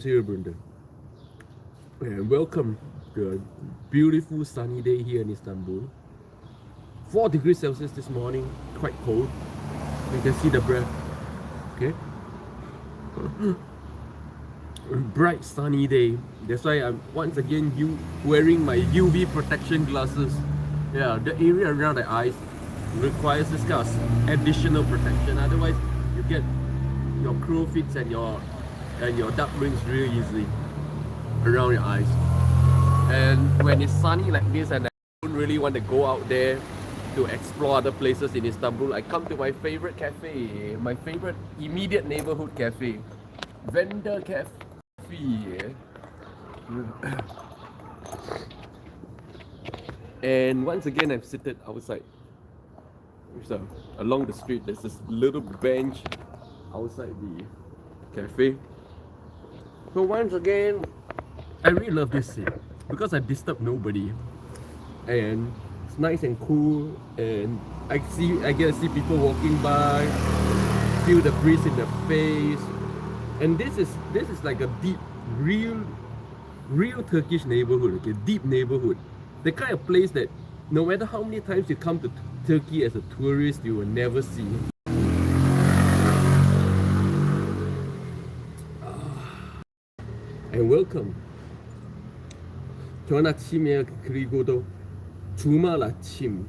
Here, Brenda, and welcome to a beautiful sunny day here in Istanbul. 4 degrees Celsius this morning, quite cold. You can see the breath. Okay, bright sunny day. That's why I'm once again wearing my UV protection glasses. Yeah, the area around the eyes requires this kind of additional protection. Otherwise, you get your crow fits and your dark rings really easily around your eyes. And when it's sunny like this and I don't really want to go out there to explore other places in Istanbul, I come to my favorite cafe, my favorite immediate neighborhood cafe, Vendor Cafe. And once again, I'm seated outside. So along the street, there's this little bench outside the cafe. So once again, I really love this seat because I disturb nobody, and it's nice and cool, and I get to see people walking by, feel the breeze in the face, and this is like a deep, real Turkish neighborhood, okay, deep neighborhood, the kind of place that no matter how many times you come to Turkey as a tourist, you will never see. And welcome. 좋은 아침이에요. 그리고도 주말 아침.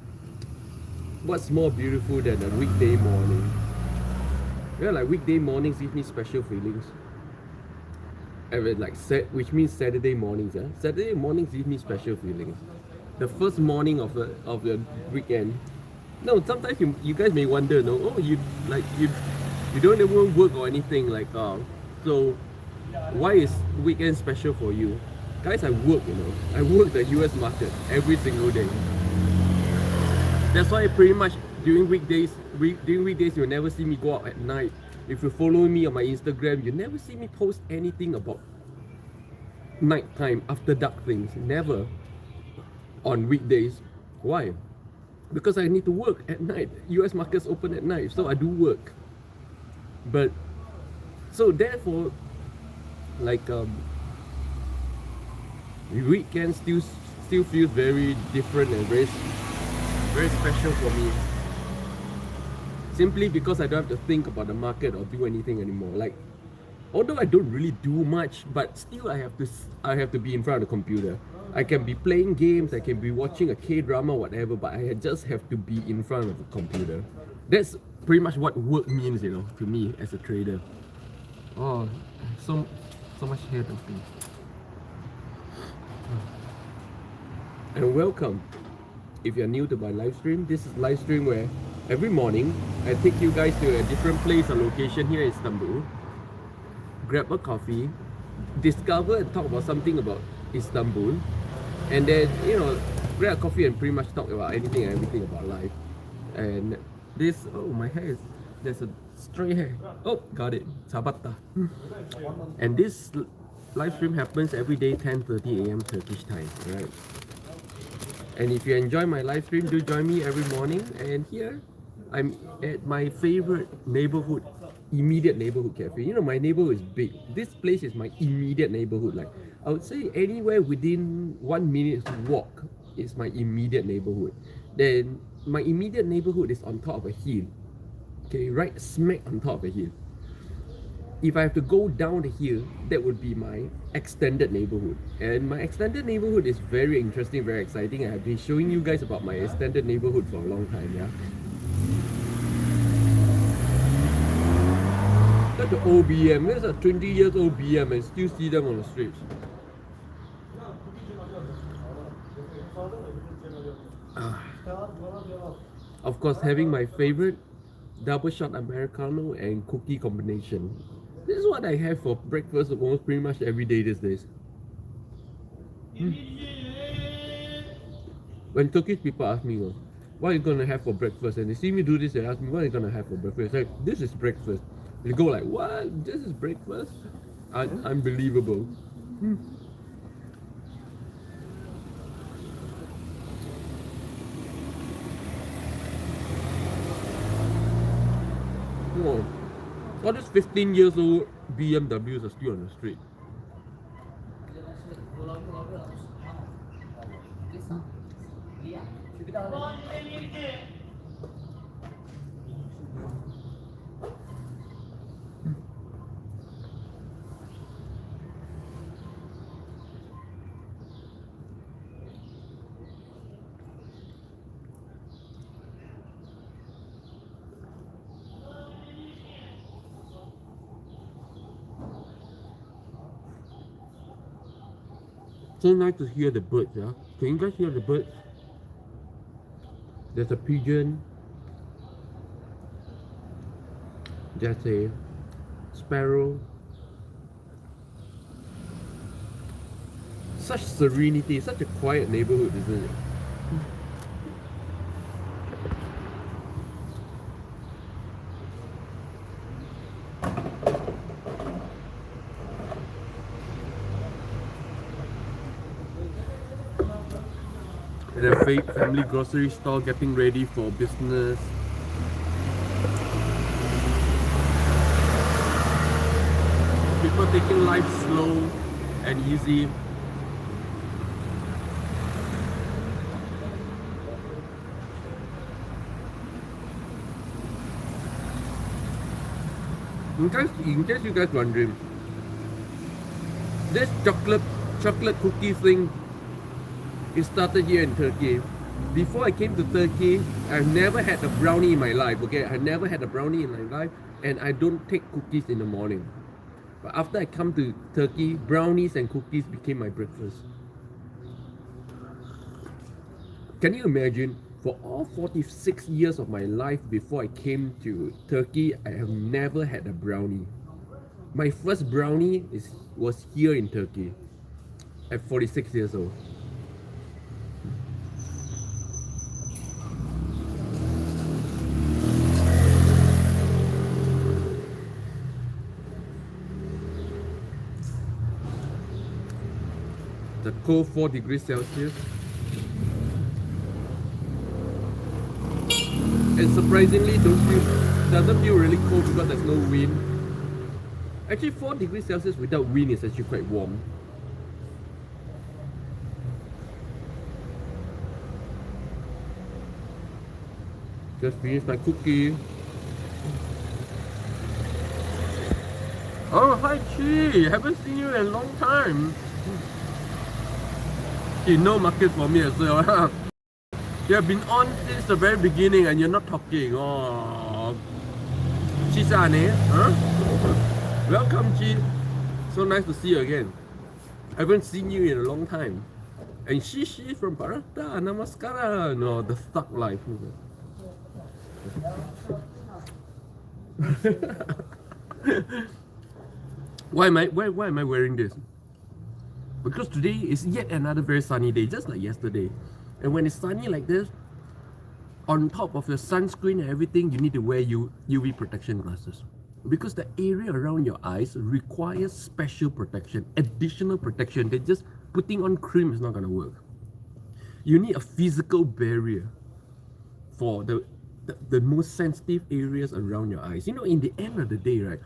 What's more beautiful than a weekday morning? Yeah, like weekday mornings give me special feelings. And like which means Saturday mornings. Yeah, Saturday mornings give me special feelings. The first morning of the weekend. No, sometimes you guys may wonder, no, oh, you don't even work or anything like so. Why is weekend special for you? Guys, I work, I work the US market every single day. That's why pretty much during weekdays, you'll never see me go out at night. If you follow me on my Instagram, you never see me post anything about nighttime, after dark things. Never on weekdays. Why? Because I need to work at night. US markets open at night, so I do work. But so therefore, like weekend still feels very different and very special for me, simply because I don't have to think about the market or do anything anymore. Like, although I don't really do much, but still I have to be in front of the computer. I can be playing games, I can be watching a K-drama, whatever, but I just have to be in front of the computer. That's pretty much what work means, to me as a trader. Oh, so much hair to see. And welcome. If you're new to my live stream, this is live stream where every morning I take you guys to a different place or location here in Istanbul, grab a coffee, discover and talk about something about Istanbul, and then grab a coffee and pretty much talk about anything and everything about life. And this, oh, my hair there's a stray hair. Oh, got it. Sabata. And this live stream happens every day 10:30 a.m. Turkish time, right? And if you enjoy my live stream, do join me every morning. And here I'm at my favorite neighborhood, immediate neighborhood cafe. My neighborhood is big. This place is my immediate neighborhood. Like, I would say anywhere within 1 minute's walk is my immediate neighborhood. Then my immediate neighborhood is on top of a hill. Okay, right smack on top of a hill. If I have to go down the hill, that would be my extended neighborhood. And my extended neighborhood is very interesting, very exciting. I have been showing you guys about my extended neighborhood for a long time, yeah. That's the old BM. There's a 20 years old BM and still see them on the streets. Of course, having my favorite double shot Americano and cookie combination. This is what I have for breakfast almost pretty much every day these days. When Turkish people ask me, what are you gonna have for breakfast? And they see me do this, they ask me, what are you gonna have for breakfast? Like, this is breakfast. They go like, what? This is breakfast? Unbelievable. All these 15 years old BMWs are still on the street. So nice to hear the birds, yeah? Can you guys hear the birds? There's a pigeon. There's a sparrow. Such serenity, such a quiet neighborhood, isn't it? The family grocery store getting ready for business. People taking life slow and easy. In case you guys wondering, this chocolate cookie thing, it started here in Turkey. Before I came to Turkey, I've never had a brownie in my life, okay? I never had a brownie in my life, and I don't take cookies in the morning. But after I come to Turkey, brownies and cookies became my breakfast. Can you imagine, for all 46 years of my life before I came to Turkey, I have never had a brownie. My first brownie was here in Turkey at 46 years old. The cold 4 degrees Celsius. And surprisingly, doesn't feel really cold because there's no wind. Actually, 4 degrees Celsius without wind is actually quite warm. Just finished my cookie. Oh, hi Chi! Haven't seen you in a long time. No market for me as well. You have been on since the very beginning and you're not talking. Oh, Chi-san, huh? Welcome, Chi. So nice to see you again. I haven't seen you in a long time. And Shishi from Parata, Namaskara. No, the stuck life. Why am I wearing this? Because today is yet another very sunny day, just like yesterday. And when it's sunny like this, on top of your sunscreen and everything, you need to wear UV protection glasses. Because the area around your eyes requires special protection, additional protection. That just putting on cream is not going to work. You need a physical barrier for the most sensitive areas around your eyes. You know, in the end of the day, right,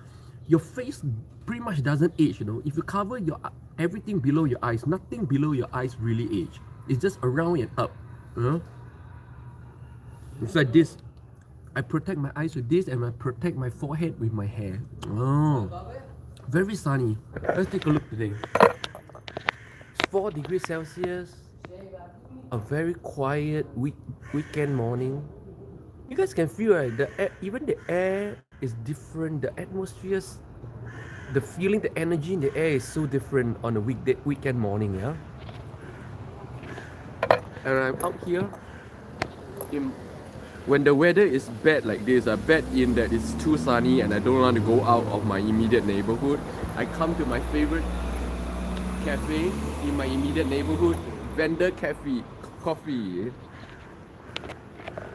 your face pretty much doesn't age, you know. If you cover everything below your eyes, nothing below your eyes really age. It's just around and up. It's like this. I protect my eyes with this and I protect my forehead with my hair. Oh, very sunny. Let's take a look today. It's 4 degrees Celsius. A very quiet weekend morning. You guys can feel, right? Even the air is different. The atmosphere's, the feeling, the energy in the air is so different on a weekend morning, yeah. And I'm out here when the weather is bad like this, bad in that it's too sunny and I don't want to go out of my immediate neighborhood. I come to my favorite cafe in my immediate neighborhood, Vendor Cafe Coffee.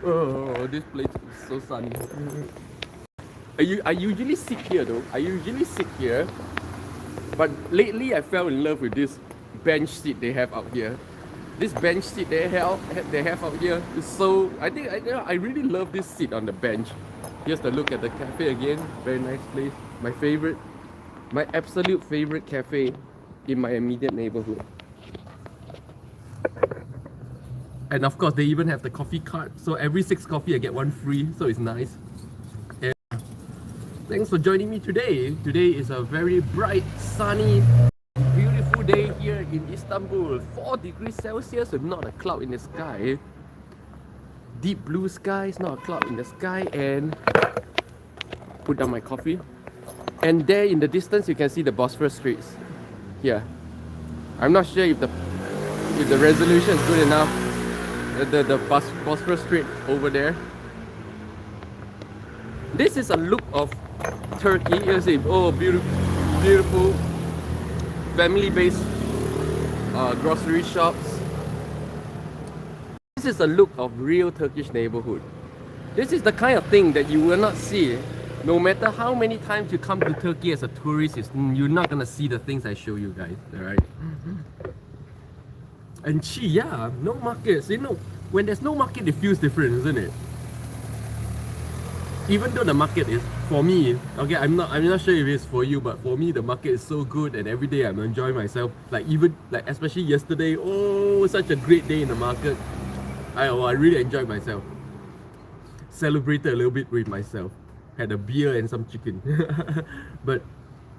Oh, this place is so sunny. I usually sit here though. But lately I fell in love with this bench seat they have out here. This bench seat they have out here is so. I really love this seat on the bench. Here's the look at the cafe again. Very nice place. My absolute favorite cafe in my immediate neighborhood. And of course, they even have the coffee cart. So every 6 coffee, I get 1 free. So it's nice. And thanks for joining me today. Today is a very bright, sunny, beautiful day here in Istanbul. 4 degrees Celsius with not a cloud in the sky. Deep blue skies, not a cloud in the sky. And put down my coffee. And there in the distance, you can see the Bosphorus Straits. Yeah. I'm not sure if the resolution is good enough. The Bosphorus Strait over there. This is a look of Turkey. You see, oh, beautiful family-based grocery shops. This is a look of real Turkish neighborhood. This is the kind of thing that you will not see. No matter how many times you come to Turkey as a tourist, you're not gonna see the things I show you guys, alright? And yeah, no markets. You know, when there's no market, it feels different, isn't it? Even though the market is, for me, okay, I'm not sure if it's for you, but for me, the market is so good, and every day I'm enjoying myself. Like especially yesterday, oh, such a great day in the market. I really enjoyed myself. Celebrated a little bit with myself. Had a beer and some chicken. But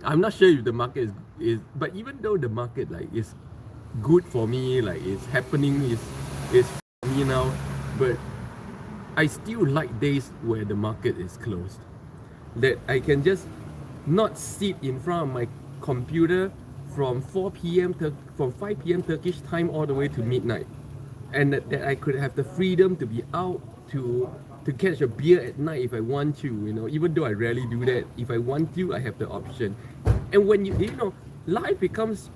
I'm not sure if the market is but even though the market is good for me, like it's happening, is for me now, but I still like days where the market is closed, that I can just not sit in front of my computer from 4 p.m. from 5 p.m. Turkish time all the way to midnight, and that I could have the freedom to be out to catch a beer at night if I want to, you know, even though I rarely do that. If I want to, I have the option. And when you know, life feels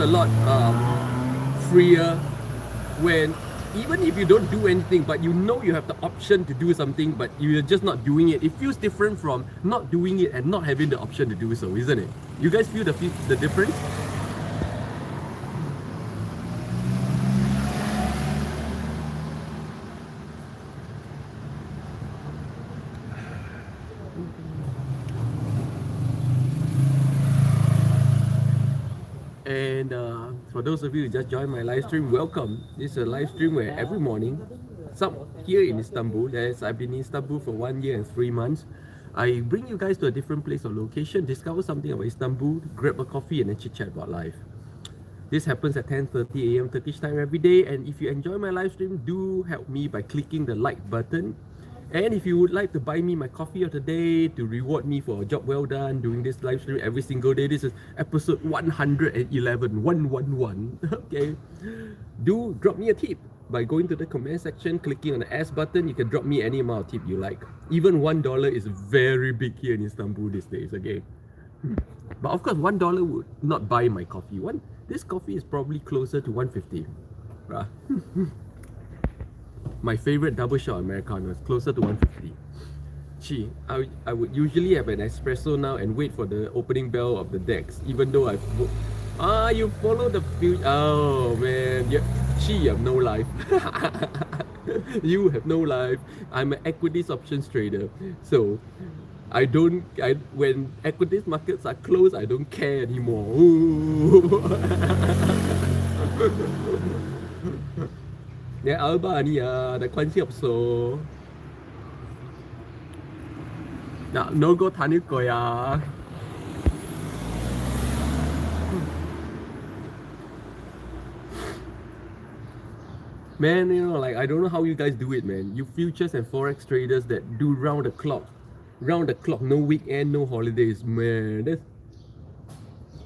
a lot freer when, even if you don't do anything, but you know you have the option to do something, but you're just not doing it. It feels different from not doing it and not having the option to do so, isn't it? You guys feel the difference? And for those of you who just joined my live stream, welcome. This is a live stream where every morning, here in Istanbul, I've been in Istanbul for 1 year and 3 months, I bring you guys to a different place or location, discover something about Istanbul, grab a coffee and then chit chat about life. This happens at 10:30 a.m. Turkish time every day, and if you enjoy my live stream, do help me by clicking the like button. And if you would like to buy me my coffee of the day to reward me for a job well done doing this live stream every single day, this is episode 111, 111, okay? Do drop me a tip by going to the comment section, clicking on the S button. You can drop me any amount of tip you like. Even $1 is very big here in Istanbul these days, okay? But of course, $1 would not buy my coffee. This coffee is probably closer to 150. Right? My favorite double shot Americano is closer to 150. Gee, I would usually have an espresso now and wait for the opening bell of the decks, even though you follow the future. Oh man, you have no life. You have no life. I'm an equities options trader, so when equities markets are closed, I don't care anymore. 내 알바 아니야. 나 관심 없어. 나 너고 다닐 거야. Man, you know, like, I don't know how you guys do it, man. You futures and forex traders that do round the clock, no weekend, no holidays, man.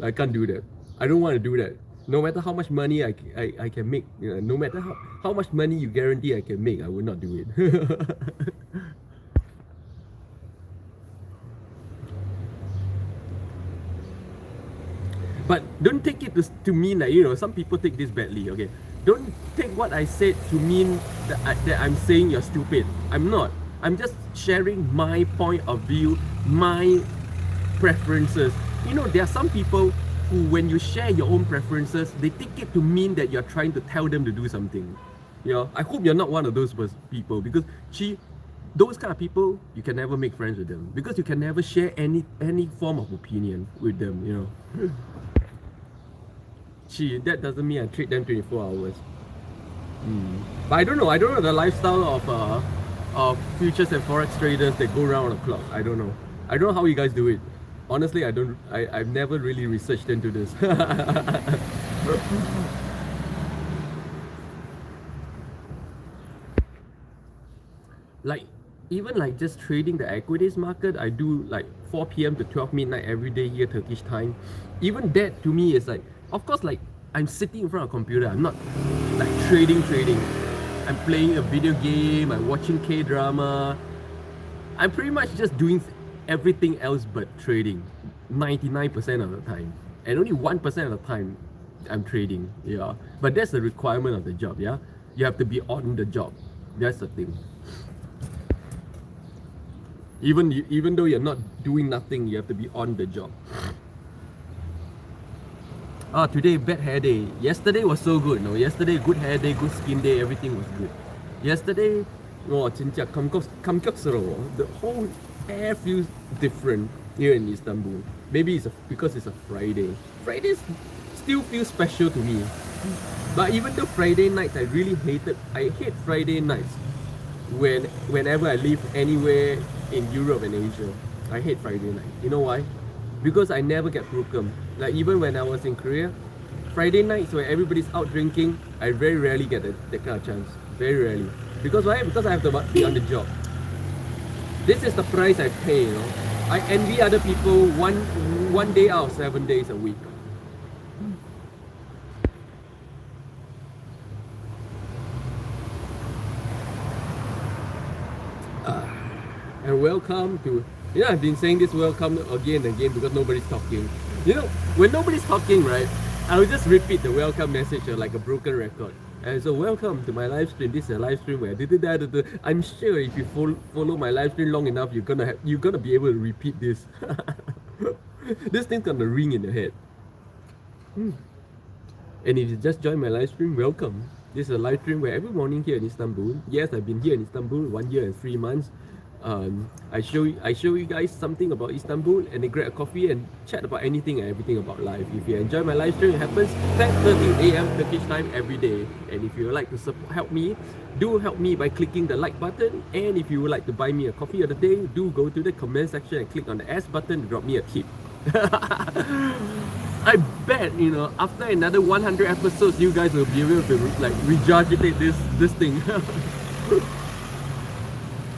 I can't do that. I don't want to do that. No matter how much money I can make, you know, no matter how much money you guarantee I can make, I will not do it. But don't take it to mean that, you know, some people take this badly, okay? Don't take what I said to mean that I'm saying you're stupid. I'm not. I'm just sharing my point of view, my preferences. You know, there are some people who, when you share your own preferences, they take it to mean that you're trying to tell them to do something. You know, I hope you're not one of those people, because those kind of people, you can never make friends with them, because you can never share any form of opinion with them, you know. That doesn't mean I treat them 24 hours. But I don't know the lifestyle of futures and forex traders that go around the clock. I don't know how you guys do it. Honestly, I've never really researched into this. Like, even like just trading the equities market, I do like 4 p.m. to 12 midnight every day here, Turkish time. Even that to me is like, of course, like I'm sitting in front of a computer. I'm not like trading. I'm playing a video game. I'm watching K-drama. I'm pretty much just doing everything else but trading 99% of the time. And only 1% of the time I'm trading. Yeah. But that's the requirement of the job. Yeah. You have to be on the job. That's the thing. Even though you're not doing nothing, you have to be on the job. Today bad hair day. Yesterday was so good. No, yesterday good hair day, good skin day, everything was good. Yesterday, 진짜 감격스러워. The whole air feels different here in Istanbul. Maybe it's because it's a Friday. Fridays still feel special to me. But even though Friday nights, I hate Friday nights. Whenever I live anywhere in Europe and Asia, I hate Friday night. You know why? Because I never get program. Like even when I was in Korea, Friday nights where everybody's out drinking, I very rarely get that kind of chance. Very rarely. Because why? Because I have to be on the job. This is the price I pay, you know. I envy other people one day out of 7 days a week. And welcome to, I've been saying this welcome again and again because nobody's talking. You know, when nobody's talking, right, I will just repeat the welcome message like a broken record. And so welcome to my live stream. This is a live stream where I'm sure if you follow my live stream long enough, you're gonna be able to repeat this. This thing's gonna ring in the head. And if you just joined my live stream, welcome. This is a live stream where every morning here in Istanbul. Yes, I've been here in Istanbul 1 year and 3 months. I show you guys something about Istanbul and then grab a coffee and chat about anything and everything about life. If you enjoy my live stream, it happens 10:30 a.m. Turkish time every day. And if you would like to help me, do help me by clicking the like button. And if you would like to buy me a coffee of the day, do go to the comment section and click on the S button to drop me a tip. I bet, after another 100 episodes, you guys will be able to like regurgitate this thing.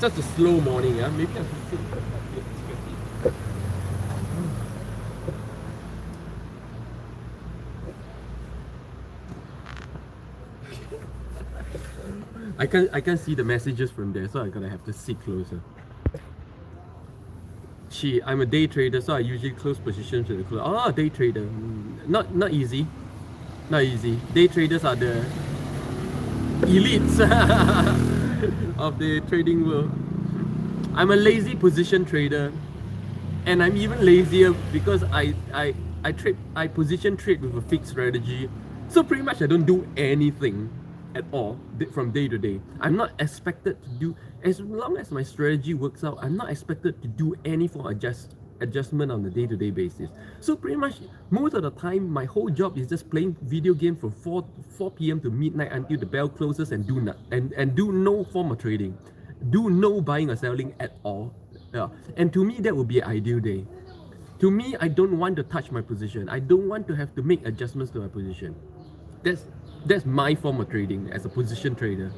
Such a slow morning, yeah. Maybe I should sit. I can't see the messages from there, so I'm gonna have to sit closer. I'm a day trader, so I usually close positions with the close. Oh, day trader. Not easy. Not easy. Day traders are the elites of the trading world. I'm a lazy position trader, and I'm even lazier because I position trade with a fixed strategy. So pretty much I don't do anything at all from day to day. I'm not expected to do, as long as my strategy works out, I'm not expected to do any form of adjustment on a day-to-day basis. So pretty much most of the time my whole job is just playing video game from 4 p.m. to midnight until the bell closes and do no form of trading. Do no buying or selling at all. Yeah. And to me that would be an ideal day. To me, I don't want to touch my position. I don't want to have to make adjustments to my position. That's my form of trading as a position trader.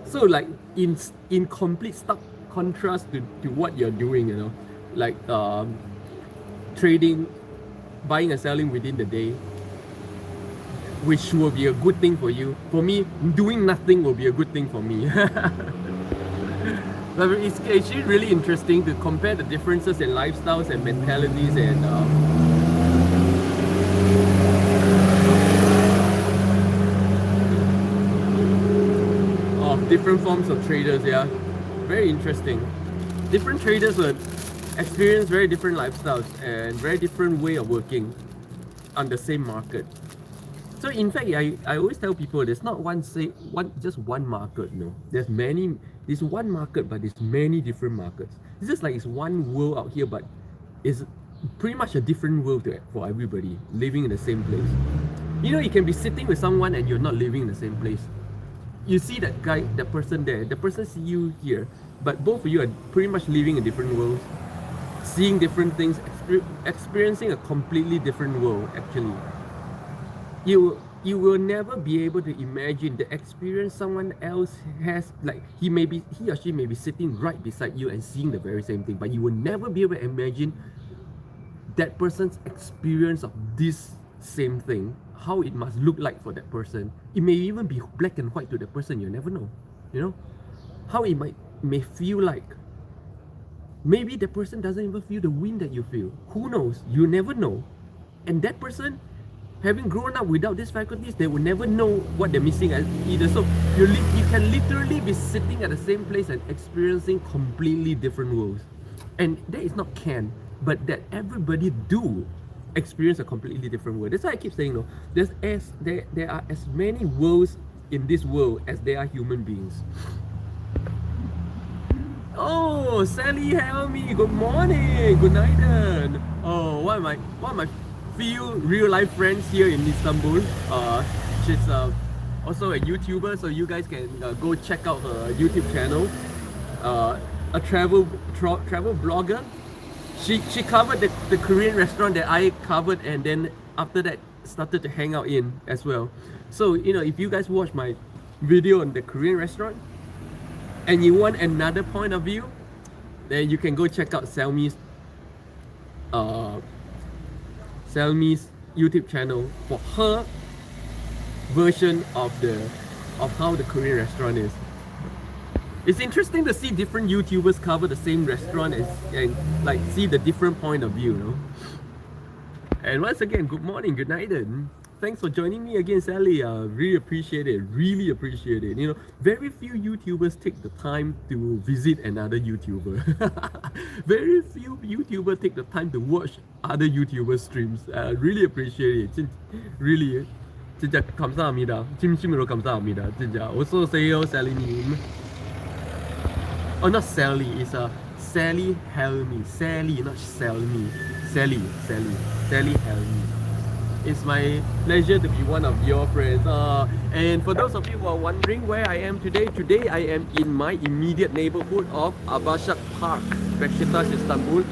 So like in complete stark contrast to what you're doing, like trading, buying and selling within the day, which will be a good thing for you. For me, doing nothing will be a good thing for me. But it's actually really interesting to compare the differences in lifestyles and mentalities and of different forms of traders. Yeah, very interesting. Different traders will experience very different lifestyles and very different way of working on the same market. So in fact, I always tell people there's not just one market. No, there's one market, but there's many different markets. It's just like it's one world out here, but it's pretty much a different world for everybody living in the same place. You know, you can be sitting with someone and you're not living in the same place. You see that guy, that person there, the person see you here, but both of you are pretty much living in different worlds, seeing different things, experiencing a completely different world. Actually, you will never be able to imagine the experience someone else has. Like he or she may be sitting right beside you and seeing the very same thing, but you will never be able to imagine that person's experience of this same thing, how it must look like for that person. It may even be black and white to the person. You never know, you know, how it may feel like. Maybe the person doesn't even feel the wind that you feel. Who knows? You never know. And that person, having grown up without these faculties, they will never know what they're missing either. So you can literally be sitting at the same place and experiencing completely different worlds. And that is not can, but that everybody do experience a completely different world. That's why I keep saying, no, there are as many worlds in this world as there are human beings. Oh, Sally, help me. Good morning. Good night, then. Oh, one of my few real life friends here in Istanbul. She's also a YouTuber, so you guys can go check out her YouTube channel. A travel blogger. She covered the Korean restaurant that I covered, and then after that started to hang out in as well. So you know, if you guys watch my video on the Korean restaurant and you want another point of view, then you can go check out Selmi's YouTube channel for her version of how the Korean restaurant is. It's interesting to see different YouTubers cover the same restaurant and like see the different point of view, you know. And once again, good morning, good night, and thanks for joining me again, Sally. Really appreciate it. Really appreciate it. You know, very few YouTubers take the time to visit another YouTuber. Very few YouTubers take the time to watch other YouTuber streams. Really appreciate it. Really, 진짜 감사합니다. 진심으로 감사합니다. 진짜 어서 오세요, Sally님. Oh, not Sally. It's Sally Helmy. Sally, not Selmy. Sally Helmy. It's my pleasure to be one of your friends. And for those of you who are wondering where I am today, I am in my immediate neighborhood of Abashak Park, Beşiktaş, Istanbul.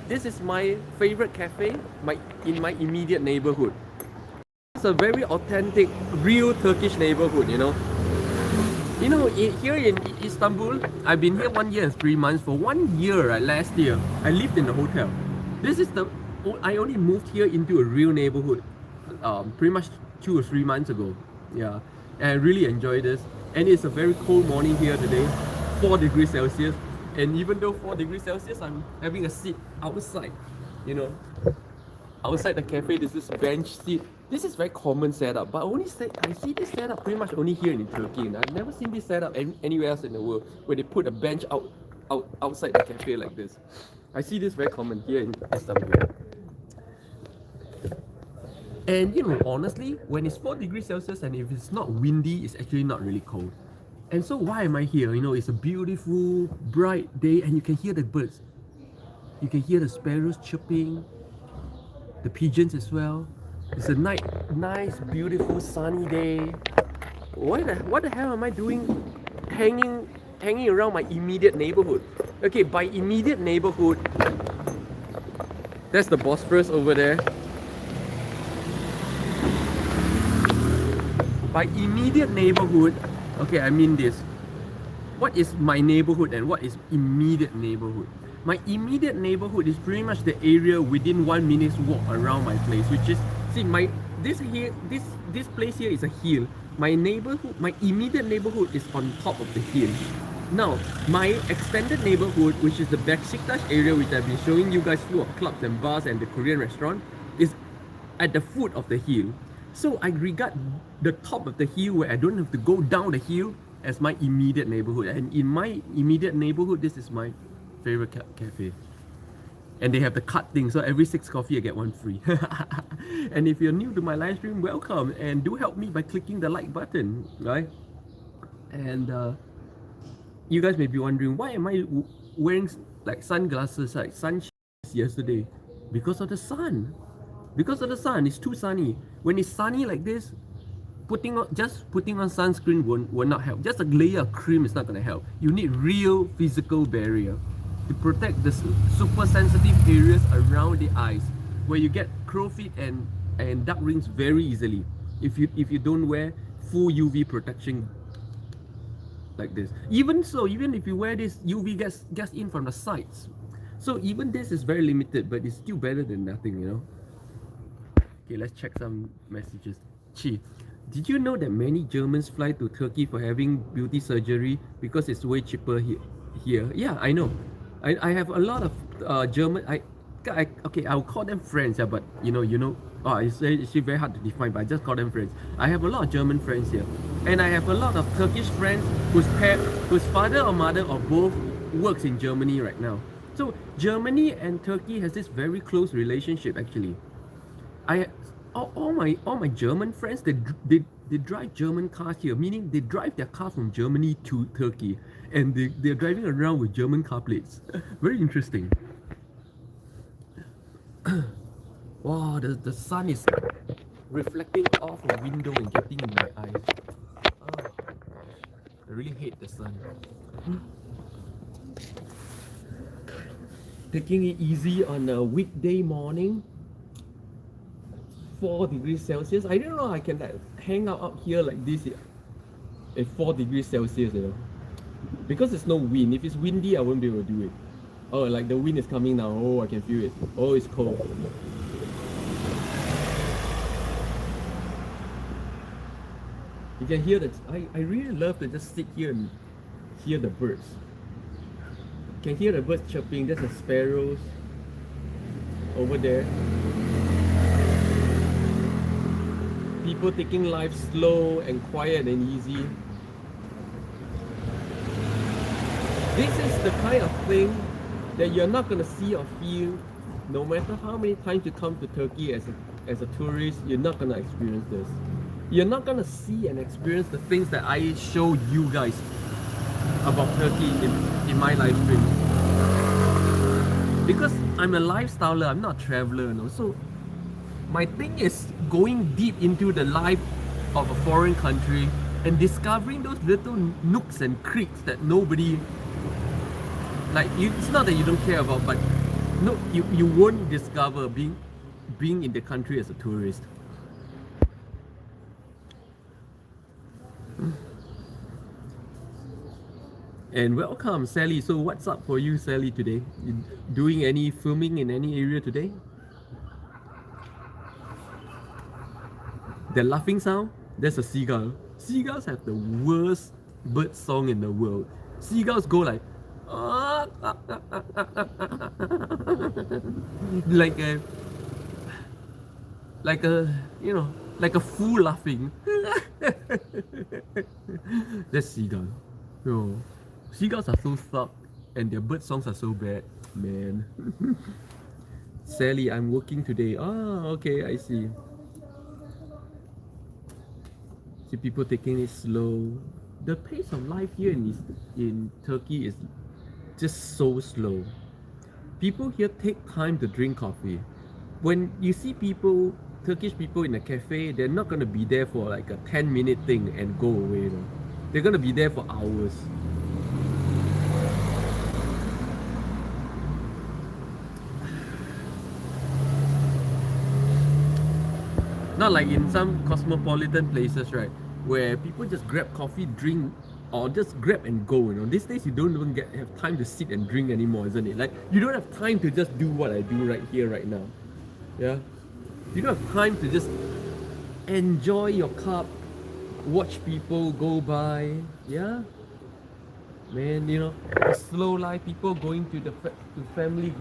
This is my favorite cafe in my immediate neighborhood. It's a very authentic, real Turkish neighborhood, you know. You know, here in Istanbul, I've been here 1 year and 3 months. For 1 year, last year, I lived in the hotel. I only moved here into a real neighborhood pretty much 2 or 3 months ago. Yeah, and I really enjoy this. And it's a very cold morning here today, 4 degrees Celsius. And even though 4 degrees Celsius, I'm having a seat outside, you know. Outside the cafe, there's this bench seat. This is very common setup, but I see this setup pretty much only here in Turkey. And I've never seen this setup anywhere else in the world, where they put a bench outside the cafe like this. I see this very common here in Istanbul. And you know, honestly, when it's 4 degrees Celsius and if it's not windy, it's actually not really cold. And so why am I here? You know, it's a beautiful, bright day and you can hear the birds. You can hear the sparrows chirping, the pigeons as well. It's a nice, beautiful, sunny day. What the hell am I doing hanging around my immediate neighborhood? Okay, by immediate neighborhood, that's the Bosphorus over there. By immediate neighborhood, okay, I mean this. What is my neighborhood and what is immediate neighborhood? My immediate neighborhood is pretty much the area within 1 minute's walk around my place, which is, see, this place here is a hill. My immediate neighborhood is on top of the hill. Now, my extended neighborhood, which is the Beşiktaş area, which I've been showing you guys full of clubs and bars and the Korean restaurant, is at the foot of the hill. So I regard the top of the hill, where I don't have to go down the hill, as my immediate neighborhood. And in my immediate neighborhood, this is my favorite cafe. And they have the cut thing, so every 6 coffee I get 1 free. And if you're new to my live stream, welcome, and do help me by clicking the like button, right? And you guys may be wondering, why am I wearing like sunglasses, like sunshades yesterday? Because of the sun. because of the sun. It's too sunny. When it's sunny like this, just putting on sunscreen will not help. Just a layer of cream is not going to help. You need real physical barrier to protect the super sensitive areas around the eyes, where you get crow feet and dark rings very easily if you don't wear full UV protection like this. Even so, even if you wear this, UV gets in from the sides. So even this is very limited, but it's still better than nothing, you know. Okay, let's check some messages. Chi, did you know that many Germans fly to Turkey for having beauty surgery because it's way cheaper here? Yeah, I know. I have a lot of German. Okay, I'll call them friends. Yeah, but you know. Oh, it's very hard to define, but I just call them friends. I have a lot of German friends here, and I have a lot of Turkish friends whose father or mother or both works in Germany right now. So Germany and Turkey has this very close relationship actually. All my German friends, they drive German cars here, meaning they drive their car from Germany to Turkey, and they're driving around with German car plates. Very interesting. Wow, the sun is reflecting off a window and getting in my eyes. Oh, I really hate the sun. Taking it easy on a weekday morning. 4 degrees Celsius. I don't know I can hang out here like this at 4 degrees Celsius, you know. Because there's no wind. If it's windy, I won't be able to do it. Oh, like the wind is coming now. Oh, I can feel it. Oh, it's cold. You can hear that. I really love to just sit here and hear the birds. You can hear the birds chirping. There's the sparrows over there. People taking life slow and quiet and easy. This is the kind of thing that you're not going to see or feel no matter how many times you come to Turkey as a tourist. You're not going to experience this. You're not going to see and experience the things that I show you guys about Turkey in my live stream. Because I'm a lifestyler, I'm not a traveler, you know. So my thing is going deep into the life of a foreign country and discovering those little nooks and creeks that nobody, like, it's not that you don't care about, but no, you won't discover being in the country as a tourist. And welcome, Sally. So what's up for you, Sally, today? You doing any filming in any area today? The laughing sound, that's a seagull. Seagulls have the worst bird song in the world. Seagulls go like like a fool laughing. That's seagull. No. Seagulls are so suck and their bird songs are so bad, man. Sally, I'm working today. Ah, okay, I see. See people taking it slow. The pace of life here in Turkey is just so slow. People here take time to drink coffee. When you see people, Turkish people in a cafe, they're not going to be there for like a 10-minute thing and go away. No? They're going to be there for hours. Not like in some cosmopolitan places, right? Where people just grab coffee, drink, or just grab and go, you know. These days you don't even have time to sit and drink anymore, isn't it? Like, you don't have time to just do what I do right here, right now. Yeah? You don't have time to just enjoy your cup, watch people go by, yeah? Man, you know, a slow life, people going to family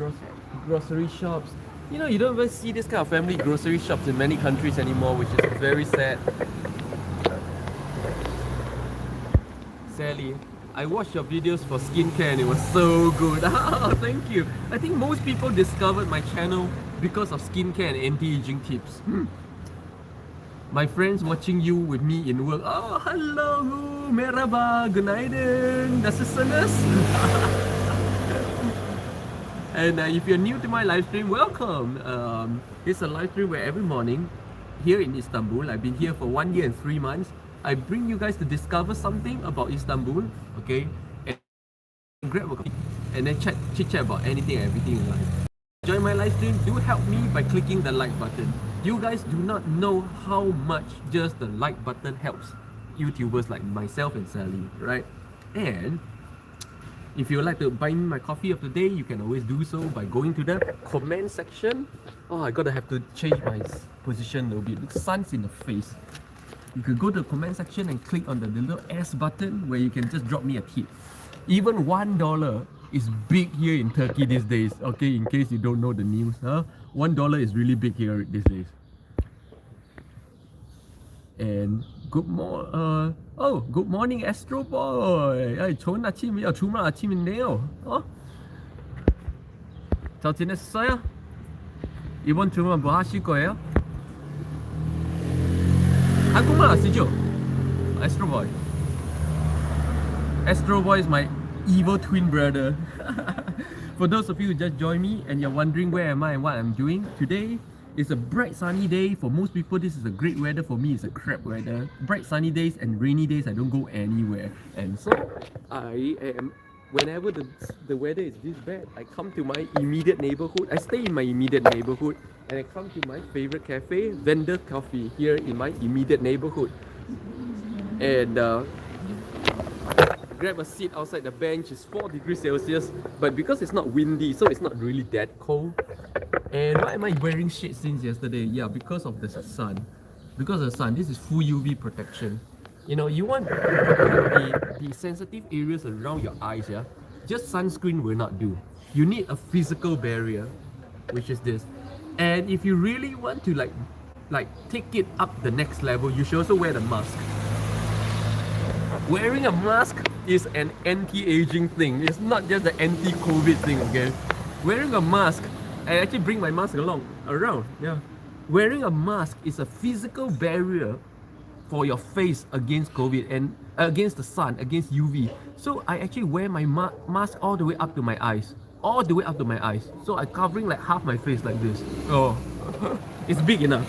grocery shops. You know, you don't even see this kind of family grocery shops in many countries anymore, which is very sad. Sally, I watched your videos for skincare and it was so good. Thank you. I think most people discovered my channel because of skincare and anti-aging tips. My friends watching you with me in work. Oh, hello, merhaba, günaydın, nasılsınız? And if you're new to my live stream, welcome. It's a live stream where every morning here in Istanbul, I've been here for 1 year and 3 months. I bring you guys to discover something about Istanbul, okay? And grab a coffee and then chit chat about anything and everything in life. Join my live stream, do help me by clicking the like button. You guys do not know how much just the like button helps YouTubers like myself and Sally, right? And if you would like to buy me my coffee of the day, you can always do so by going to the comment section. Oh, I gotta have to change my position a little bit. The sun's in the face. You could go to the comment section and click on the little S button where you can just drop me a tip. Even $1 is big here in Turkey these days. Okay, in case you don't know the news, huh? $1 is really big here these days. And good morning, Astro Boy. 좋은 아침이에요. 주말 아침인데요. 잘 지냈어요? 이번 주말 뭐 하실 거예요? 한국말 아시죠? Astro Boy. Astro Boy is my evil twin brother. For those of you who just joined me and you're wondering where am I and what I'm doing, today is a bright sunny day. For most people, this is a great weather. For me, it's a crap weather. Bright sunny days and rainy days, I don't go anywhere. And so, whenever the weather is this bad, I come to my immediate neighborhood. I stay in my immediate neighborhood and I come to my favorite cafe, Vendor Coffee, here in my immediate neighborhood. And grab a seat outside the bench. It's 4 degrees Celsius, but because it's not windy, so it's not really that cold. And why am I wearing shades since yesterday? Yeah, because of the sun. Because of the sun, this is full UV protection. You know, you want the sensitive areas around your eyes, yeah? Just sunscreen will not do. You need a physical barrier, which is this. And if you really want to like take it up the next level, you should also wear the mask. Wearing a mask is an anti-aging thing. It's not just the anti-COVID thing, okay? Wearing a mask, I actually bring my mask around, yeah. Wearing a mask is a physical barrier for your face against COVID and against the sun, against UV. So I actually wear my mask all the way up to my eyes. All the way up to my eyes. So I'm covering like half my face like this. Oh, it's big enough.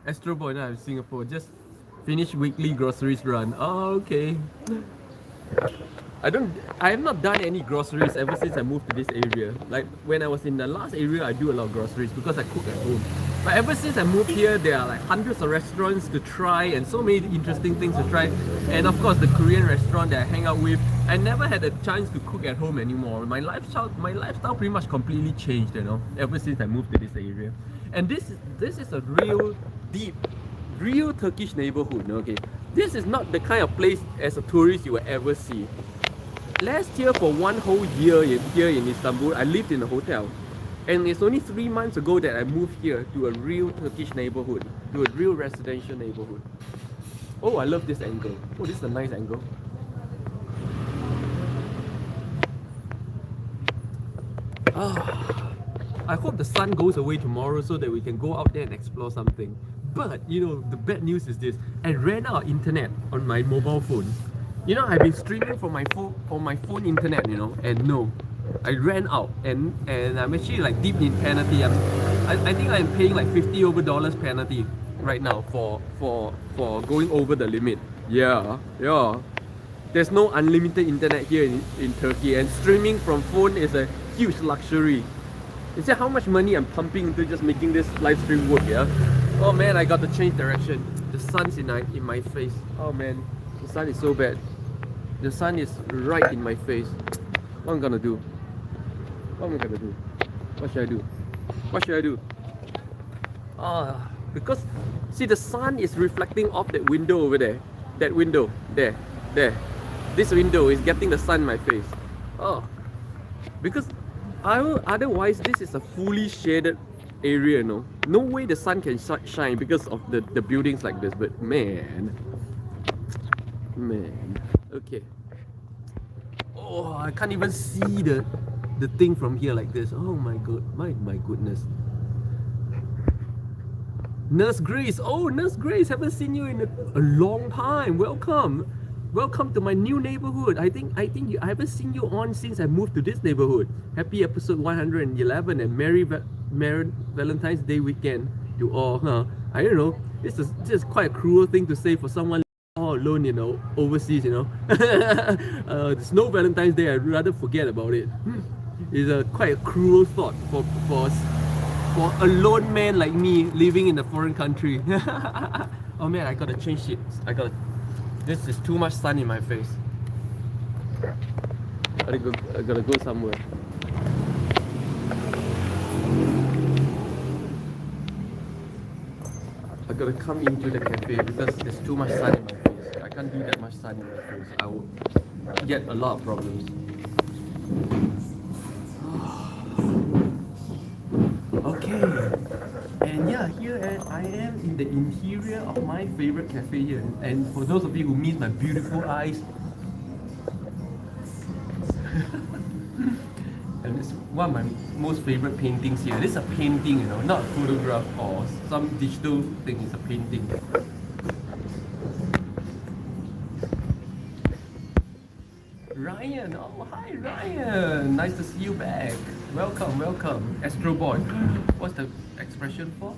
Astro Boy now in Singapore, just finished weekly groceries run. Oh, okay. I have not done any groceries ever since I moved to this area. Like when I was in the last area, I do a lot of groceries because I cook at home. But ever since I moved here, there are like hundreds of restaurants to try and so many interesting things to try. And of course, the Korean restaurant that I hang out with, I never had a chance to cook at home anymore. My lifestyle pretty much completely changed, you know, ever since I moved to this area. And this is a real Turkish neighborhood, okay? This is not the kind of place as a tourist you will ever see. Last year, for 1 whole year here in Istanbul, I lived in a hotel. And it's only 3 months ago that I moved here to a real Turkish neighborhood, to a real residential neighborhood. Oh, I love this angle. Oh, this is a nice angle. I hope the sun goes away tomorrow so that we can go out there and explore something. But, you know, the bad news is this. I ran out of internet on my mobile phone. You know, I've been streaming from my phone internet, you know, and no, I ran out, and I'm actually like deep in penalty. I think I'm paying like $50 penalty right now for going over the limit. Yeah. There's no unlimited internet here in Turkey, and streaming from phone is a huge luxury. You see how much money I'm pumping into just making this live stream work, yeah? Oh man, I got to change direction. The sun's in my face. Oh man, the sun is so bad. The sun is right in my face. What am I gonna do? What should I do? Because see, the sun is reflecting off that window over there. That window, there. This window is getting the sun in my face. Oh, because otherwise this is a fully shaded area, no way the sun can shine because of the buildings like this. But man, okay. Oh, I can't even see the thing from here like this. Oh my god, my goodness. Nurse Grace, haven't seen you in a long time. Welcome. Welcome to my new neighborhood. I think I haven't seen you on since I moved to this neighborhood. Happy episode 111 and Merry Valentine's Day weekend to all. Huh? I don't know. This is quite a cruel thing to say for someone all alone, you know, overseas, you know. There's no Valentine's Day. I'd rather forget about it. It's quite a cruel thought for a lone man like me living in a foreign country. Oh man, I gotta change it. This is too much sun in my face. I gotta go somewhere. I gotta come into the cafe because there's too much sun in my face. I can't do that much sun in my face. I will get a lot of problems. Okay, and yeah, here I am in the interior of my favorite cafe here. And for those of you who miss my beautiful eyes, and it's one of my most favorite paintings here. This is a painting, you know, not a photograph or some digital thing. It's a painting. Ryan, oh hi Ryan, nice to see you back. Welcome, Astro Boy. What's the expression for?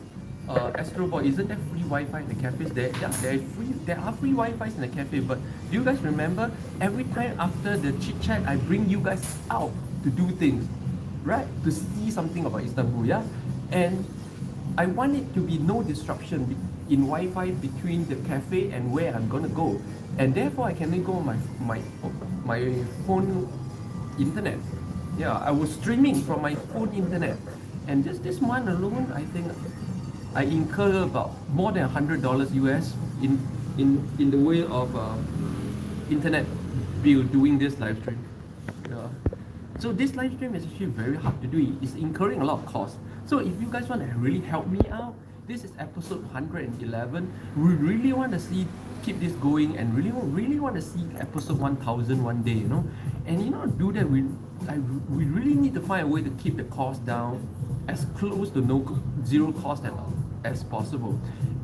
Astro Boy, isn't there free Wi-Fi in the cafes? There are free Wi-Fi's in the cafe, but do you guys remember every time after the chit chat I bring you guys out to do things, right? To see something about Istanbul, yeah? And I want it to be no disruption in Wi-Fi between the cafe and where I'm gonna go. And therefore I can only go on my phone internet. Yeah, I was streaming from my phone internet, and just this month alone, I think I incur about more than $100 US in the way of internet bill doing this live stream. Yeah. So this live stream is actually very hard to do. It's incurring a lot of cost. So if you guys want to really help me out, this is episode 111. We really want to keep this going and really want to see episode 1000 one day, you know. And you know, do that we really need to find a way to keep the cost down as close to zero cost as possible.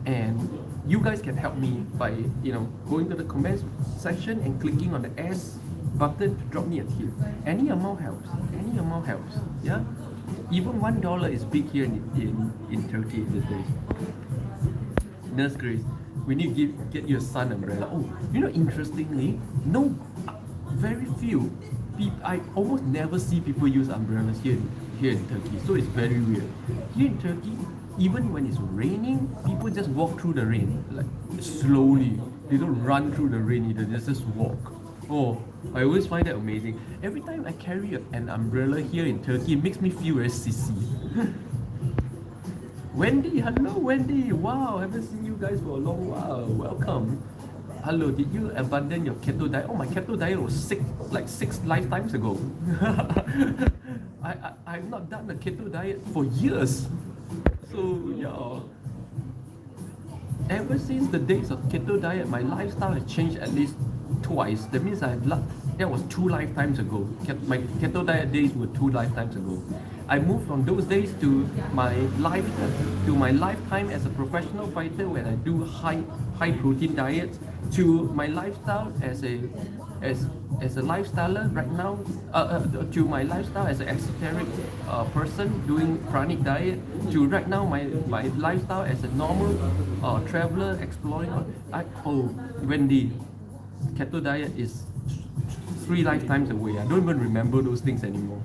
And you guys can help me by, you know, going to the comments section and clicking on the S button to drop me a tip. Any amount helps. Yeah. Even $1 is big here in Turkey these days. Nurse Grace, we need to get you a sun umbrella. Oh, you know, interestingly, very few people. I almost never see people use umbrellas here in Turkey. So it's very weird. Here in Turkey, even when it's raining, people just walk through the rain, like slowly. They don't run through the rain either. They just walk. Oh, I always find that amazing. Every time I carry an umbrella here in Turkey, it makes me feel very sissy. Wendy, hello Wendy. Wow, I haven't seen you guys for a long while. Welcome. Hello, did you abandon your keto diet? Oh, my keto diet was six lifetimes ago. I've not done a keto diet for years. So yeah. Ever since the days of keto diet, my lifestyle has changed at least twice. That means that was 2 lifetimes ago. My keto diet days were 2 lifetimes ago. I moved from those days to my lifetime as a professional fighter when I do high protein diets, to my lifestyle as a lifestyler right now, to my lifestyle as an exoteric person doing chronic diet, to right now my lifestyle as a normal traveler exploring. Wendy, keto diet is 3 lifetimes away. I don't even remember those things anymore.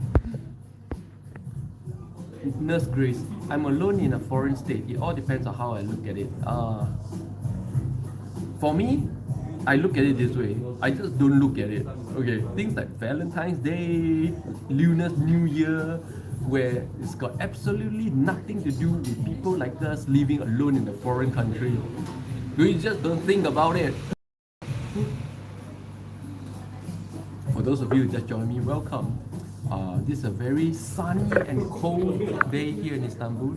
Nurse Grace, I'm alone in a foreign state. It all depends on how I look at it. For me, I look at it this way. I just don't look at it. Okay, things like Valentine's Day, Lunar New Year, where it's got absolutely nothing to do with people like us living alone in a foreign country. We just don't think about it. For those of you who just joined me, welcome. This is a very sunny and cold day here in Istanbul.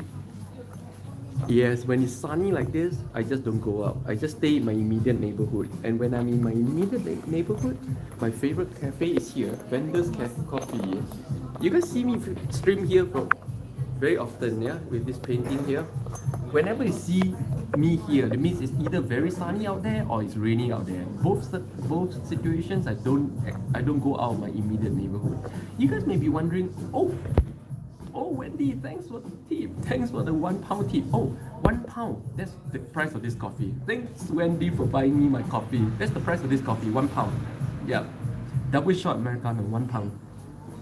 Yes, when it's sunny like this, I just don't go out. I just stay in my immediate neighborhood. And when I'm in my immediate neighborhood, my favorite cafe is here, Vendors Coffee. You guys see me stream here very often, yeah, with this painting here. Whenever you see me here, that means it's either very sunny out there or it's raining out there. Both situations, I don't go out of my immediate neighborhood. You guys may be wondering, oh Wendy, thanks for the tip. Thanks for the £1 tip. Oh, £1. That's the price of this coffee. Thanks Wendy for buying me my coffee. That's the price of this coffee, £1. Yeah, double shot Americano, £1.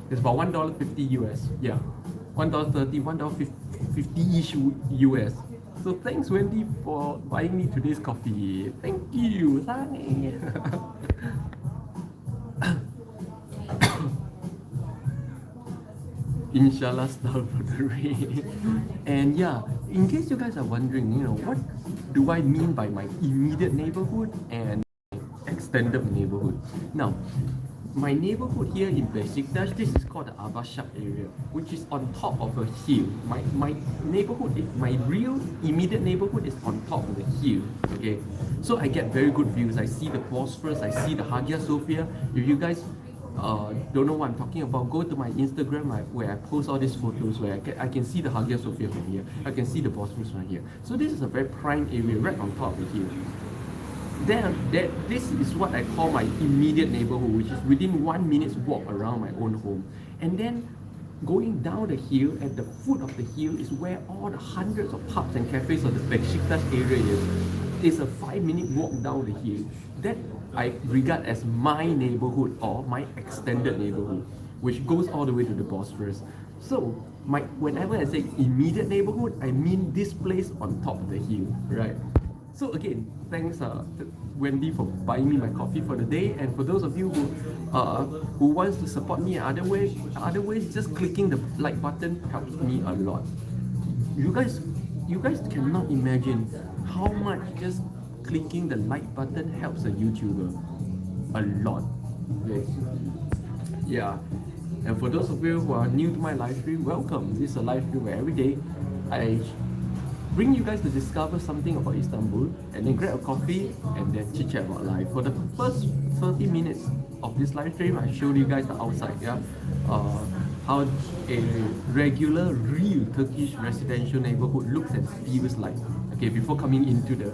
It's about $1.50 US. Yeah, $1.30, $1.50-ish US. So thanks Wendy for buying me today's coffee. Thank you, Sunny. Inshallah, style for the rain. And yeah, in case you guys are wondering, what do I mean by my immediate neighborhood and extended neighborhood? Now, my neighborhood here in Besiktas, this is called the Abashak area, which is on top of a hill. My neighborhood, my real immediate neighborhood is on top of the hill. Okay, so I get very good views. I see the Bosphorus, I see the Hagia Sophia. If you guys don't know what I'm talking about, go to my Instagram where I post all these photos where I can see the Hagia Sophia from here. I can see the Bosphorus right here. So this is a very prime area right on top of the hill. Then this is what I call my immediate neighborhood, which is within 1 minute's walk around my own home. And then going down the hill, at the foot of the hill, is where all the hundreds of pubs and cafes of the Besiktas area is. It's a 5-minute walk down the hill. That I regard as my neighborhood or my extended neighborhood, which goes all the way to the Bosphorus. So whenever I say immediate neighborhood, I mean this place on top of the hill, right? So again, thanks Wendy for buying me my coffee for the day, and for those of you who wants to support me other ways, just clicking the like button helps me a lot. You guys cannot imagine how much just clicking the like button helps a YouTuber a lot. Okay. Yeah. And for those of you who are new to my live stream, welcome. This is a live stream where every day I bring you guys to discover something about Istanbul, and then grab a coffee and then chit chat about life. For the first 30 minutes of this live stream, I showed you guys the outside, how a regular, real Turkish residential neighborhood looks and feels like. Okay, before coming into the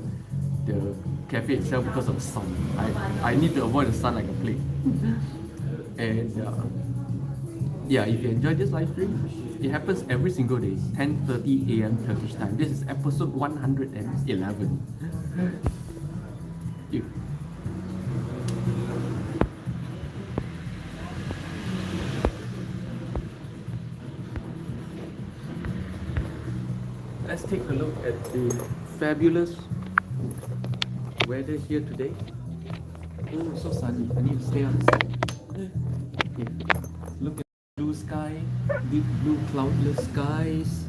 cafe itself because of the sun. I need to avoid the sun like a plague. And yeah, if you enjoyed this live stream, it happens every single day, 10:30 AM Turkish time. This is episode 111. Let's take a look at the fabulous weather here today. Oh, so sunny. I need to stay on the side. Okay. Look at the blue sky, deep blue cloudless skies.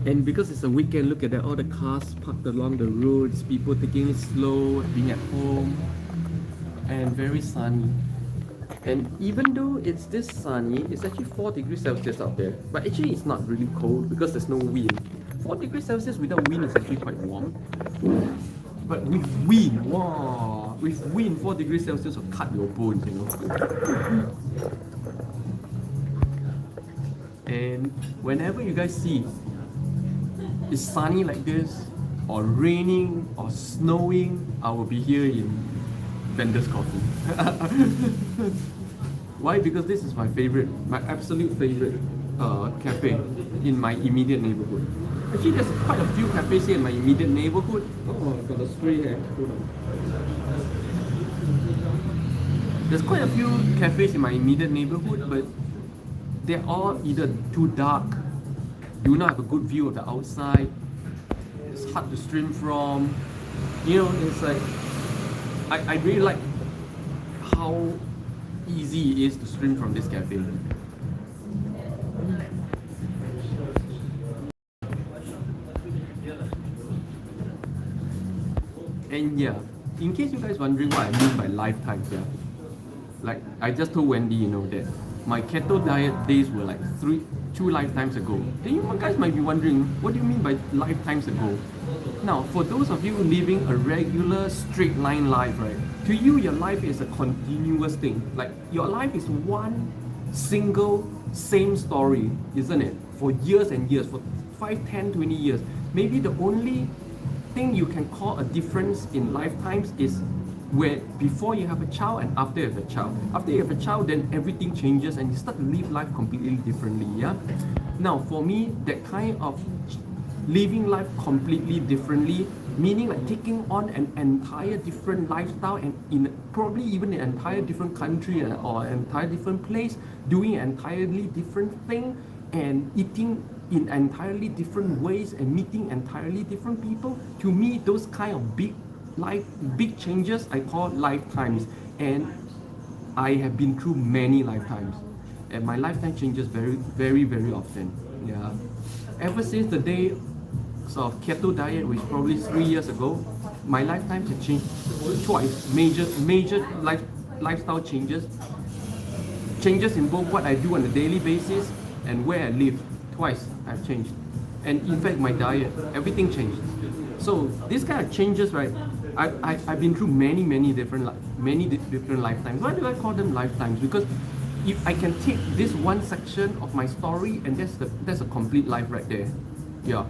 And because it's a weekend, look at that, all the cars parked along the roads, people taking it slow, being at home, and very sunny. And even though it's this sunny, it's actually 4 degrees Celsius out there. But actually it's not really cold because there's no wind. 4 degrees Celsius without wind is actually quite warm. But with wind, wow! With wind, 4 degrees Celsius will cut your bones, you know. And whenever you guys see it's sunny like this, or raining, or snowing, I will be here in Vendor's Coffee. Why? Because this is my favorite, my absolute favorite cafe in my immediate neighborhood. Actually, there's quite a few cafes here in my immediate neighborhood. Oh, I've got a spray here. Hold on. There's quite a few cafes in my immediate neighborhood, but they're all either too dark, do not have a good view of the outside, it's hard to stream from. You know, it's like, I really like how easy it is to stream from this cafe. And yeah, in case you guys wondering what I mean by lifetimes, yeah, like I just told Wendy, you know, that my keto diet days were like 2 lifetimes ago. Then you guys might be wondering, what do you mean by lifetimes ago? Now, for those of you living a regular straight line life, right? To you, your life is a continuous thing. Like your life is one single same story, isn't it? For years and years, for 5, 10, 20 years. maybe the only thing you can call a difference in lifetimes is where before you have a child and after you have a child. After you have a child, then everything changes and you start to live life completely differently. Yeah. Now, for me, that kind of living life completely differently, meaning like taking on an entire different lifestyle and in probably even an entire different country or an entire different place, doing an entirely different thing and eating in entirely different ways and meeting entirely different people. To me, those kind of big changes I call lifetimes, and I have been through many lifetimes, and my lifetime changes very often. Yeah, ever since the day of keto diet, which probably 3 years ago, my lifetime has changed twice. Major lifestyle changes in both what I do on a daily basis and where I live. Twice I've changed, and in fact my diet, everything changed. So these kind of changes, right? I've been through many different lifetimes. Why do I call them lifetimes? Because if I can take this one section of my story and that's a complete life right there. Yeah,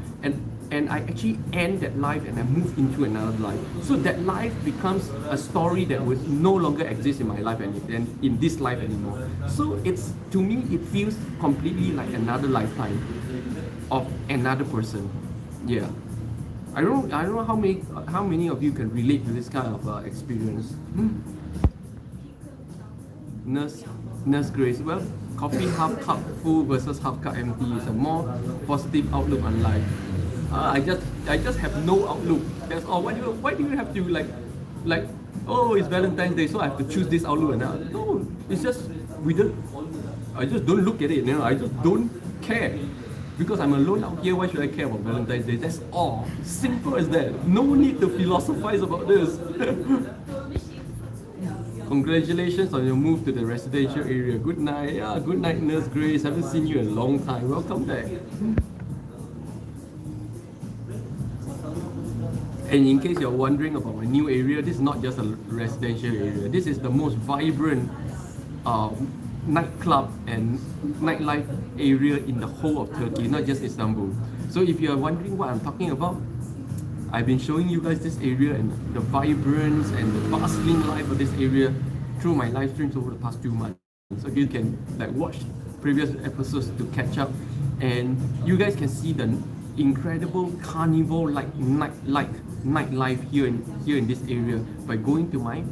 and I actually end that life and I move into another life. So that life becomes a story that will no longer exist in my life and in this life anymore. So it's, to me, it feels completely like another lifetime of another person. Yeah. I don't know how many of you can relate to this kind of experience. Nurse Grace. Well, coffee half cup full versus half cup empty is a more positive outlook on life. I just have no outlook. That's all. Why do you have to like oh, it's Valentine's Day, so I have to choose this outlook and that? No, it's just I just don't look at it. I just don't care. Because I'm alone out here, why should I care about Valentine's Day? That's all. Simple as that. No need to philosophize about this. Congratulations on your move to the residential area. Good night. Yeah, good night, Nurse Grace. Haven't seen you in a long time. Welcome back. And in case you're wondering about my new area, this is not just a residential area. This is the most vibrant nightclub and nightlife area in the whole of Turkey, not just Istanbul. So if you're wondering what I'm talking about, I've been showing you guys this area and the vibrance and the bustling life of this area through my live streams over the past 2 months. So you can watch previous episodes to catch up, and you guys can see the incredible carnival-like nightlife here in this area by going to my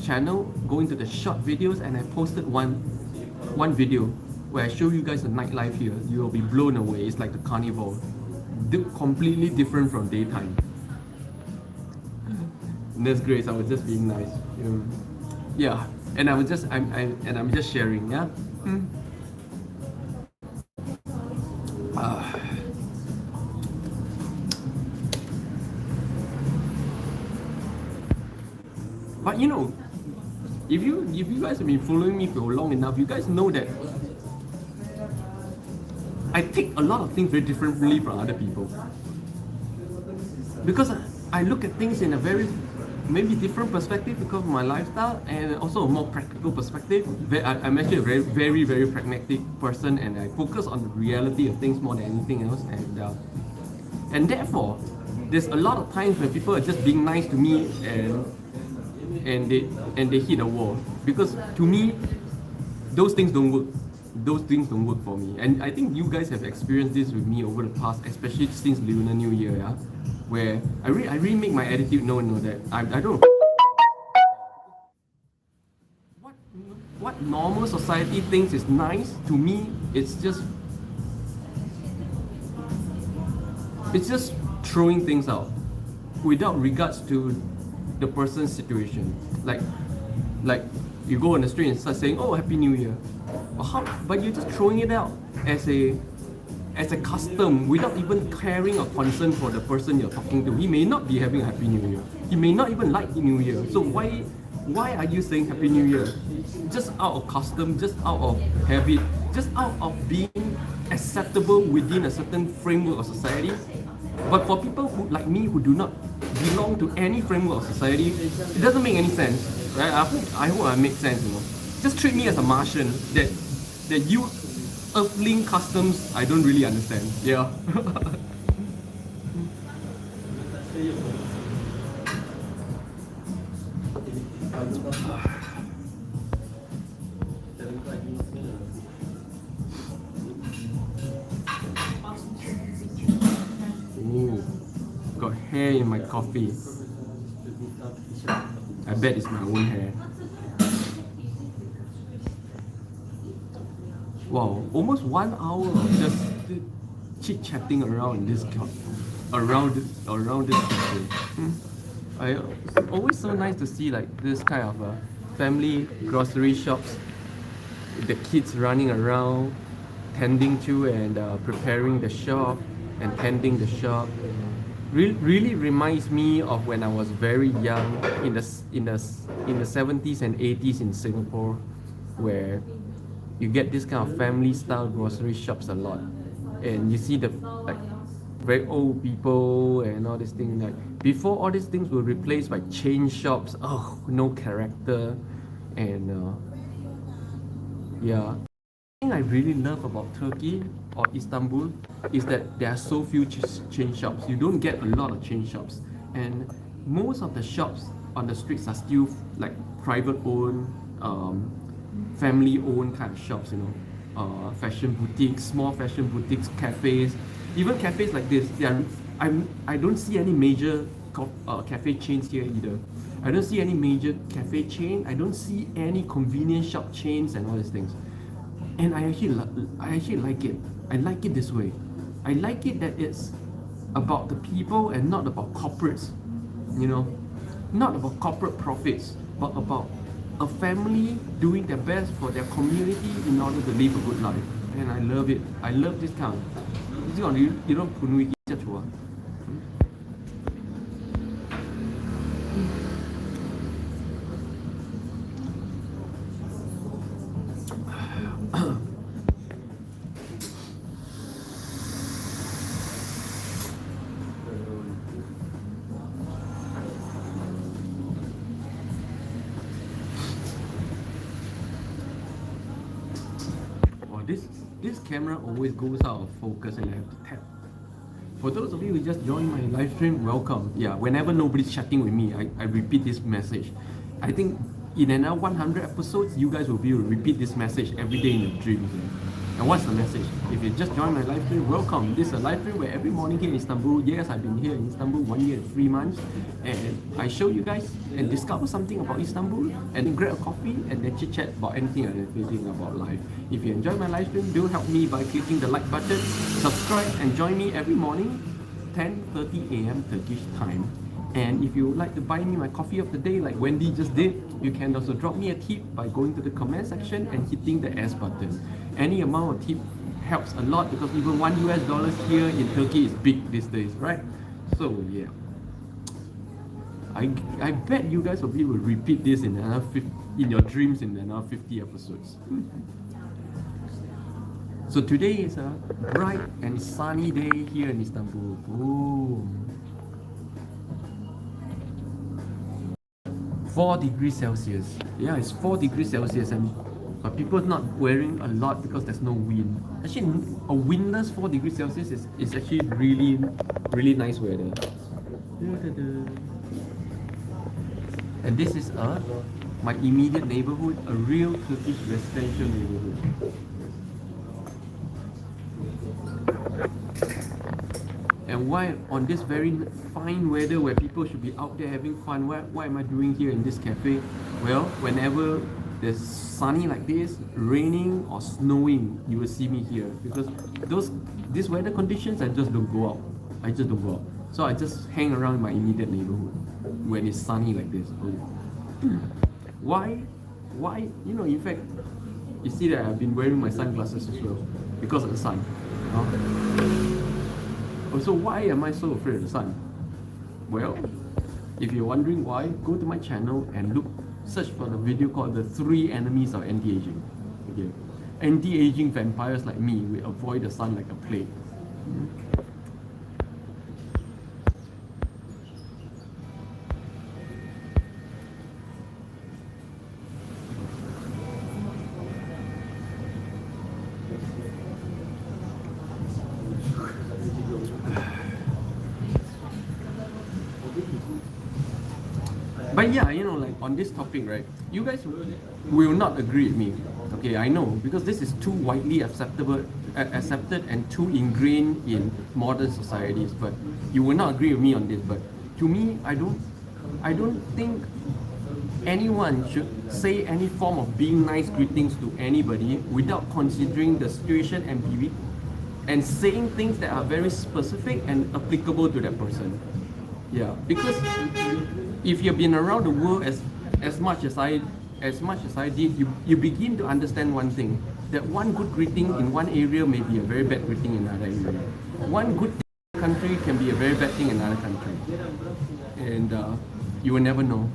channel, going to the short videos, and I posted one video where I show you guys the nightlife here. You will be blown away. It's like the carnival, completely different from daytime. Nurse Grace, I was just being nice. Yeah, and I'm just sharing. Yeah. But if you guys have been following me for long enough, you guys know that I take a lot of things very differently from other people. Because I look at things in a very maybe different perspective because of my lifestyle, and also a more practical perspective. I'm actually a very pragmatic person, and I focus on the reality of things more than anything else. And therefore, there's a lot of times when people are just being nice to me and they hit a wall, because to me those things don't work. Those things don't work for me, and I think you guys have experienced this with me over the past, especially since Lunar New Year, yeah, where I really make my attitude known that I don't what normal society thinks is nice. To me, it's just throwing things out without regards to the person's situation. Like you go on the street and start saying, "Oh, Happy New Year," but you're just throwing it out as a custom without even caring or concern for the person you're talking to. He may not be having a Happy New Year. He may not even like New Year. So why are you saying Happy New Year? Just out of custom, just out of habit, just out of being acceptable within a certain framework of society. But for people like me who do not belong to any framework of society, it doesn't make any sense, right? I hope I make sense, Just treat me as a Martian that you earthling customs I don't really understand. Yeah. got hair in my coffee. I bet it's my own hair. Wow, almost 1 hour of just chit-chatting around this cafe. It's always so nice to see like this kind of family grocery shops, the kids running around, tending to and preparing the shop and tending the shop. Really reminds me of when I was very young in the 70s and 80s in Singapore, where you get this kind of family style grocery shops a lot, and you see the like very old people and all these things. Like before, all these things were replaced by chain shops. Oh, no character, and yeah. The thing I really love about Turkey or Istanbul is that there are so few chain shops. You don't get a lot of chain shops, and most of the shops on the streets are still like private owned, family owned kind of shops. You know, fashion boutiques, small fashion boutiques, cafes, even cafes like this. I don't see any major cafe chains here either. I don't see any major cafe chain. I don't see any convenience shop chains and all these things. And I actually like it. I like it this way. I like it that it's about the people and not about corporates. You know, not about corporate profits, but about a family doing their best for their community in order to live a good life. And I love it. I love this kind. You don't punui kita chua. This camera always goes out of focus and I have to tap. For those of you who just joined my live stream, welcome. Yeah, whenever nobody's chatting with me, I repeat this message. I think in another 100 episodes, you guys will be able to repeat this message every day in your dreams. And what's the message? If you just joined my live stream, welcome. This is a live stream where every morning here in Istanbul, yes, I've been here in Istanbul 1 year and 3 months, and I show you guys and discover something about Istanbul, and then grab a coffee and then chit chat about anything and everything about life. If you enjoy my live stream, do help me by clicking the like button, subscribe, and join me every morning, 10:30 a.m. Turkish time. And if you would like to buy me my coffee of the day like Wendy just did, you can also drop me a tip by going to the comment section and hitting the S button. Any amount of tip helps a lot because even $1 here in Turkey is big these days, right? So yeah, I bet you guys will be able to repeat this in your dreams in another 50 episodes. So today is a bright and sunny day here in Istanbul. Boom. 4 degrees Celsius. Yeah, it's 4 degrees Celsius, but people are not wearing a lot because there's no wind. Actually, a windless 4 degrees Celsius is actually really nice weather. And this is my immediate neighborhood, a real Turkish residential neighborhood. And why on this very fine weather where people should be out there having fun, what am I doing here in this cafe? Well, whenever there's sunny like this, raining or snowing, you will see me here because these weather conditions, I just don't go out. So I just hang around my immediate neighborhood when it's sunny like this. Why? You know, in fact, you see that I've been wearing my sunglasses as well because of the sun. So why am I so afraid of the sun? Well, if you're wondering why, go to my channel and search for the video called The 3 Enemies of Anti-Aging. Okay. Anti-aging vampires like me will avoid the sun like a plague. But yeah, you know, like on this topic, right, you guys will not agree with me. Okay, I know, because this is too widely acceptable accepted and too ingrained in modern societies. But you will not agree with me on this. But to me, I don't think anyone should say any form of being nice greetings to anybody without considering the situation and period and saying things that are very specific and applicable to that person. Yeah, because if you've been around the world as much as I did, you begin to understand one thing, that one good greeting in one area may be a very bad greeting in another area. One good thing in one country can be a very bad thing in another country. And you will never know.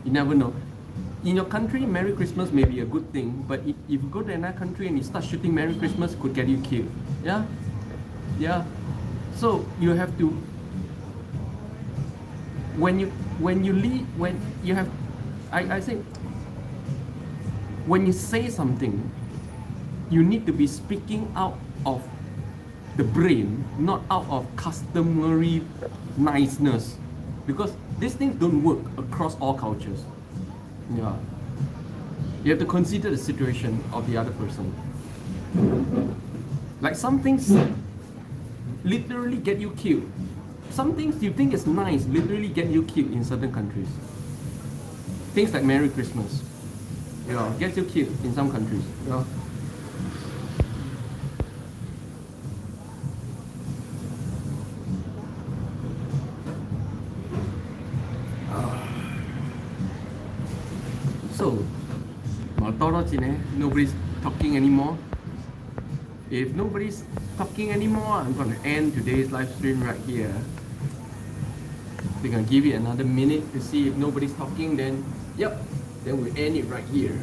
You never know. In your country, Merry Christmas may be a good thing, but if you go to another country and you start shooting Merry Christmas, could get you killed. Yeah? Yeah. So you have to, when you leave, when you have, I think, when you say something, you need to be speaking out of the brain, not out of customary niceness, because these things don't work across all cultures. Yeah, you have to consider the situation of the other person. Like some things literally get you killed. Some things you think is nice literally get you killed in certain countries. Things like Merry Christmas, yeah, gets you killed in some countries. Yeah. So, nobody's talking anymore. If nobody's talking anymore, I'm gonna end today's live stream right here. We're gonna give it another minute to see if nobody's talking, then yep, then we'll end it right here.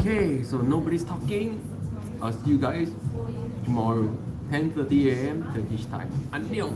Okay, so nobody's talking. I'll see you guys tomorrow, 10:30 a.m. Turkish time. 안녕.